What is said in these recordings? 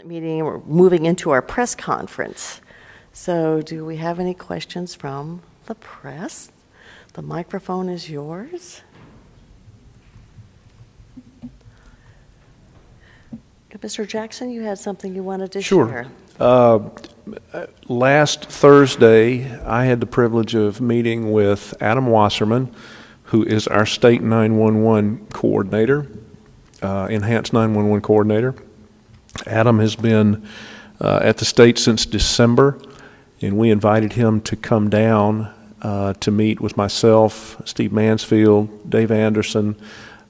meeting. We're moving into our press conference. So do we have any questions from the press? The microphone is yours. Mr. Jackson, you had something you wanted to share. Sure. Last Thursday, I had the privilege of meeting with Adam Wasserman, who is our state 911 coordinator, enhanced 911 coordinator. Adam has been at the state since December, and we invited him to come down to meet with myself, Steve Mansfield, Dave Anderson.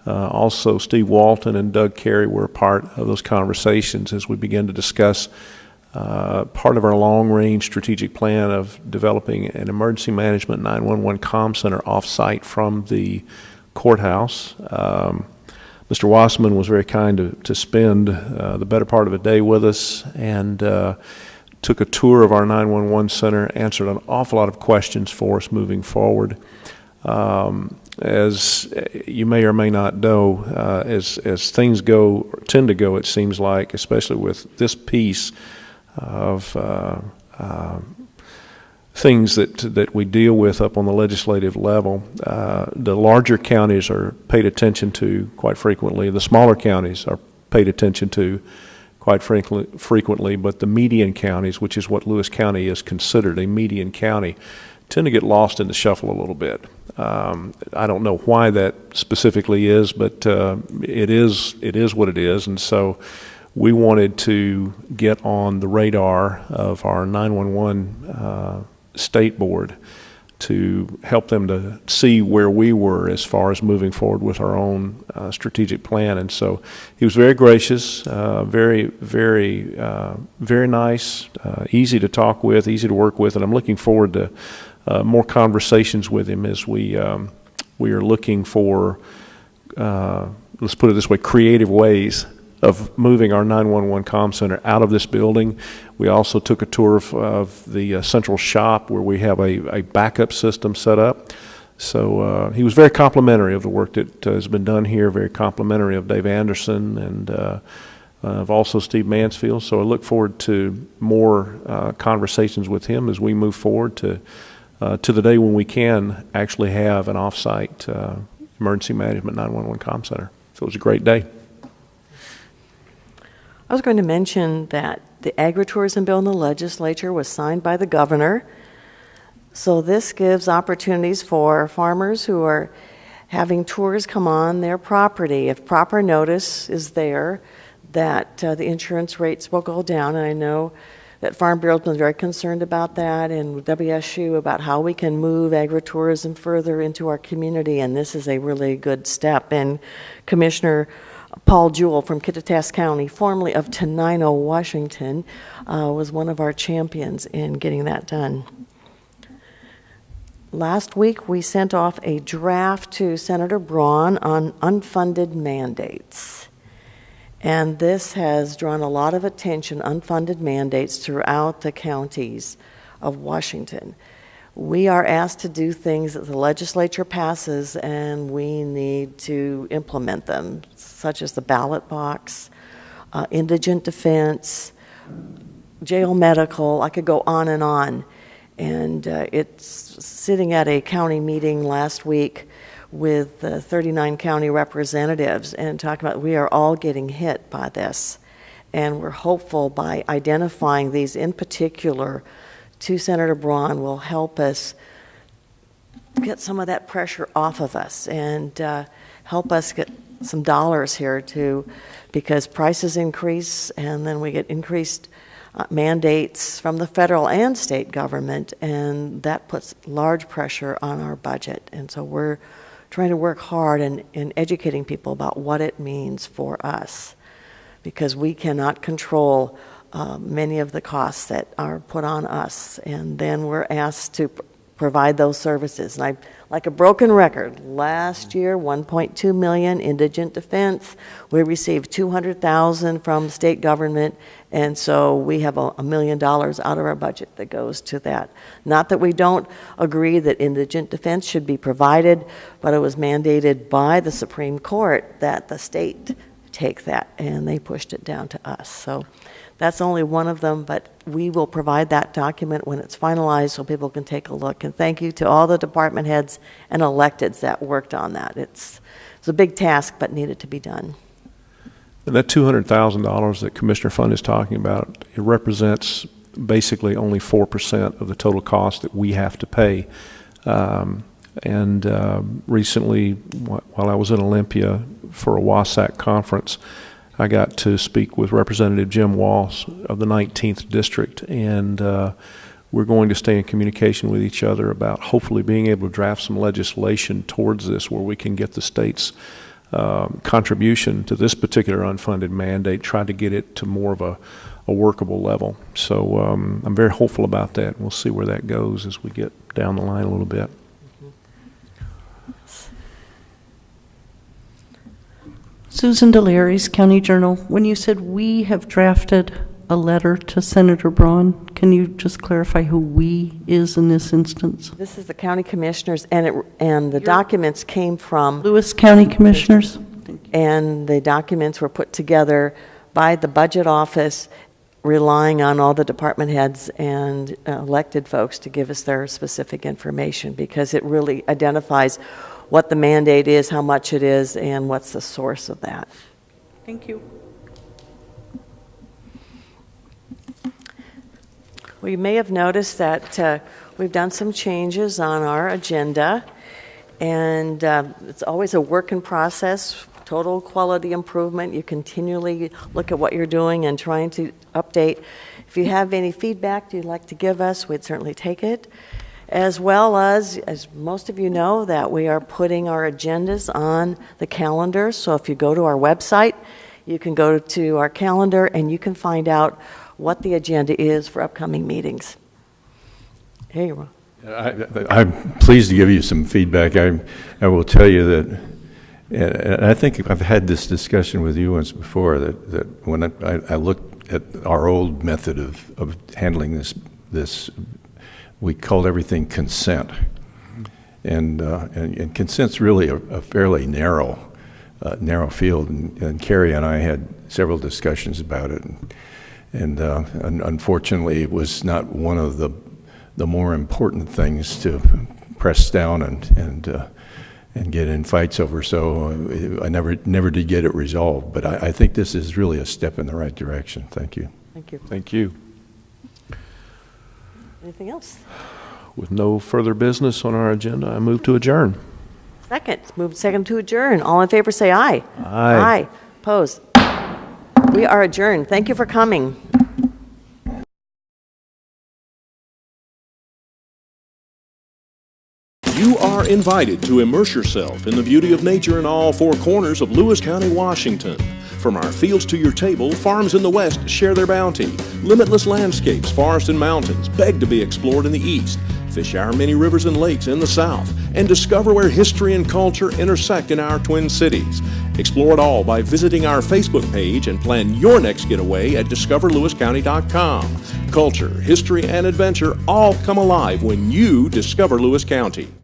Also, Steve Walton and Doug Carey were a part of those conversations as we began to discuss part of our long-range strategic plan of developing an emergency management 911 comm center off-site from the courthouse. Mr. Wasserman was very kind to spend the better part of a day with us and took a tour of our 911 center, answered an awful lot of questions for us moving forward. As you may or may not know, as things tend to go, it seems like, especially with this piece of things that we deal with up on the legislative level, the larger counties are paid attention to quite frequently. The smaller counties are paid attention to quite frequently, but the median counties, which is what Lewis County is considered a median county, tend to get lost in the shuffle a little bit. I don't know why that specifically is, but it is what it is, and so we wanted to get on the radar of our 911 state board to help them to see where we were as far as moving forward with our own strategic plan. And so he was very gracious, very nice, easy to talk with, easy to work with, and I'm looking forward to more conversations with him as we are looking for, let's put it this way, creative ways of moving our 911 comm center out of this building. We also took a tour of the central shop where we have a backup system set up. So he was very complimentary of the work that has been done here, very complimentary of Dave Anderson and of also Steve Mansfield. So I look forward to more conversations with him as we move forward to the day when we can actually have an off-site emergency management 911 comm center. So it was a great day. I was going to mention that the agritourism bill in the legislature was signed by the governor. So this gives opportunities for farmers who are having tours come on their property. If proper notice is there, that the insurance rates will go down. And I know that Farm Bureau has been very concerned about that, and WSU about how we can move agritourism further into our community. And this is a really good step. And Commissioner Paul Jewell from Kittitas County, formerly of Tenino, Washington, was one of our champions in getting that done. Last week, we sent off a draft to Senator Braun on unfunded mandates. And this has drawn a lot of attention, unfunded mandates throughout the counties of Washington. We are asked to do things that the legislature passes, and we need to implement them, such as the ballot box, indigent defense, jail medical. I could go on and on. And it's sitting at a county meeting last week with 39 county representatives and talking about we are all getting hit by this. And we're hopeful by identifying these in particular to Senator Braun will help us get some of that pressure off of us and help us get some dollars here too, because prices increase and then we get increased mandates from the federal and state government, and that puts large pressure on our budget. And so we're trying to work hard in educating people about what it means for us, because we cannot control many of the costs that are put on us, and then we're asked to provide those services. And like a broken record, last year, $1.2 million indigent defense. We received $200,000 from state government, and so we have $1 million out of our budget that goes to that. Not that we don't agree that indigent defense should be provided, but it was mandated by the Supreme Court that the state take that, and they pushed it down to us. So That's only one of them, but we will provide that document when it's finalized so people can take a look. And thank you to all the department heads and electeds that worked on that. It's a big task, but needed to be done. And that $200,000 that Commissioner Fund is talking about, it represents basically only 4% of the total cost that we have to pay. Recently, while I was in Olympia for a WASAC conference, I got to speak with Representative Jim Walsh of the 19th District, and we're going to stay in communication with each other about hopefully being able to draft some legislation towards this where we can get the state's contribution to this particular unfunded mandate, try to get it to more of a workable level. So I'm very hopeful about that. We'll see where that goes as we get down the line a little bit. Susan Delarius, County Journal. When you said we have drafted a letter to Senator Braun, can you just clarify who we is in this instance? This is the county commissioners, and the documents came from Lewis County Commissioners? and the documents were put together by the budget office, relying on all the department heads and elected folks to give us their specific information, because it really identifies what the mandate is, how much it is, and what's the source of that. Thank you. Well, you may have noticed that we've done some changes on our agenda, and it's always a work in process, total quality improvement. You continually look at what you're doing and trying to update. If you have any feedback you'd like to give us, we'd certainly take it. As well as most of you know, that we are putting our agendas on the calendar. So if you go to our website, you can go to our calendar and you can find out what the agenda is for upcoming meetings. Here you are. I'm pleased to give you some feedback. I will tell you that, and I think I've had this discussion with you once before, that when I looked at our old method of handling this, we called everything consent. And consent's really a fairly narrow field. And Carrie and I had several discussions about it. And unfortunately, it was not one of the more important things to press down and get in fights over. So I never did get it resolved. But I think this is really a step in the right direction. Thank you. Thank you. Thank you. Anything else? With no further business on our agenda, I move to adjourn. Second. Move second to adjourn. All in favor say aye. Aye. Aye. Opposed? We are adjourned. Thank you for coming. You are invited to immerse yourself in the beauty of nature in all four corners of Lewis County, Washington. From our fields to your table, farms in the west share their bounty. Limitless landscapes, forests and mountains beg to be explored in the east. Fish our many rivers and lakes in the south, and discover where history and culture intersect in our twin cities. Explore it all by visiting our Facebook page and plan your next getaway at discoverlewiscounty.com. Culture, history, and adventure all come alive when you discover Lewis County.